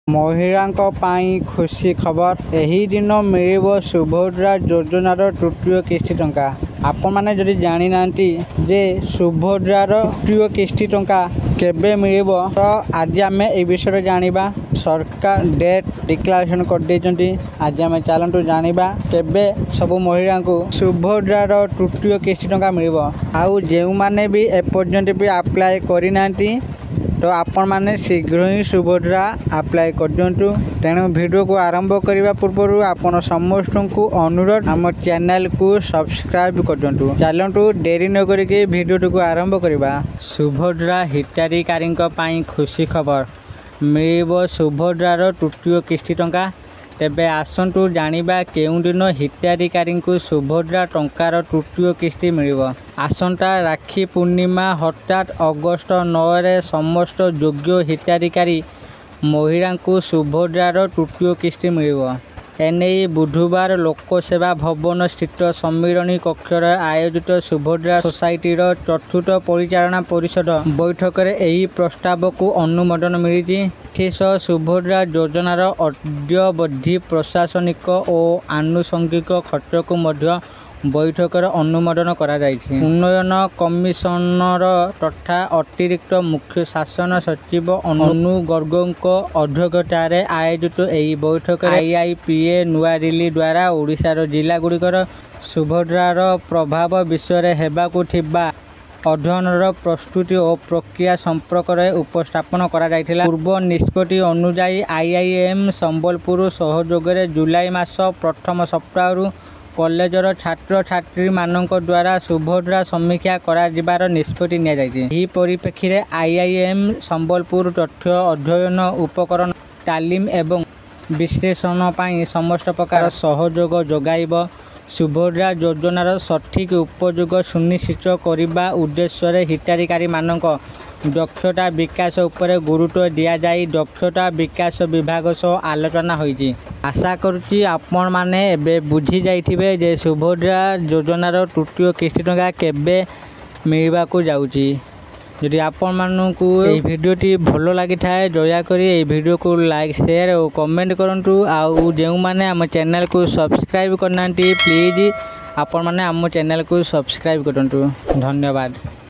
महिलांक पाई खुशी खबर एही दिन मिलिबो सुभद्रा योजनार तृतीय किस्ती टंका। आपण माने जदि जानि नांती जे सुभद्रार तृतीय किस्ती टंका केबे मिलिबो तो आज आमे ए विषय जानिबा। सरकार डेट डिक्लेरेशन कर देचंती। आज आमे चलंतु जानिबा केबे सब महिला को सुभद्रार तृतीय किस्ती टंका मिलिबो। आउ जेउ माने भी एपर्यंत भी अप्लाई करि नांती तो आपण माने शीघ्र ही सुभद्रा अप्लाई कर दिंतु। तेणु वीडियो को आरंभ करने पूर्व आपण समस्त को अनुरोध आम चैनल को सब्सक्राइब कर दिंतु। चलतु डेरी न करके वीडियो को आरंभ करवा। सुभद्रा हिताधिकारी खुशी खबर मिलिबो सुभद्रार तृतीय किस्ती टंका। तेबे आसंतु जानिबा केउं दिन हिताधिकारी को सुभद्रा टंकार तृतीय किस्ती मिलिबो। आसंता राखी पूर्णिमा हठात अगस्त 9 रे समस्त योग्य हिताधिकारी महिला को सुभद्रार तृतीय किस्ती मिलिबो। एने बुधवार लोकसेवा भवन स्थित सम्मिलनी कक्षर आयोजित सुभद्रा सोसाइटीर चतुर्थ परिचालना परिषद बैठक में यही प्रस्ताव को अनुमोदन मिली। सुभद्रा योजनार अद्यवधि प्रशासनिक और आनुषंगिक खर्च को मध्य बैठक अनुमोदन करा जायछि। उन्नयन कमिशनर तथा अतिरिक्त मुख्य शासन सचिव अनु गर्गों अध्यक्षतार आयोजित यही बैठक आईआईपीए नुआ दिल्ली द्वारा ओडिशार जिला गुड़िकर सुभद्रार प्रभाव विषय हेबाकु थिबा अध्ययनर प्रस्तुति और प्रक्रिया संपर्क में उपस्थापन करा जायथिला। पूर्व निष्पत्ति अनुसार आईआईएम संबलपुर सहयोग जुलाई मास प्रथम सप्ताह कॉलेजर छात्र छात्री मानक द्वारा सुभद्रा समीक्षा करार निष्पत्ति निया जायछि। एही परिप्रेक्षी में आईआईएम संबलपुर तथ्य अध्ययन उपकरण तालीम एवं विश्लेषण पाई समस्त प्रकार सहयोग जोगाइब। सुभद्रा योजनार सठिक उपयोग सुनिश्चित करने उद्देश्य हिताधिकारी मानक दक्षता विकास उपरे गुरुत्व दिया जाई दक्षता विकास विभाग सह आलोचना होईछि। आशा करुच्ची आपण माने एबे बुझी जाइथिबे जे सुभद्रा योजनार तृतीय किस्ती टंका केबे मिलबाकू जाउची। यदि आपण मानकू ए भिडियोटी भलो लागि थाए दयाकरी ए भिडियो को लाइक शेयर और कमेंट करंतु। आउ जेउ माने आम चैनल को सब्सक्राइब करनांती प्लीज आपण माने आम चैनल को सब्सक्राइब करंतु। धन्यवाद।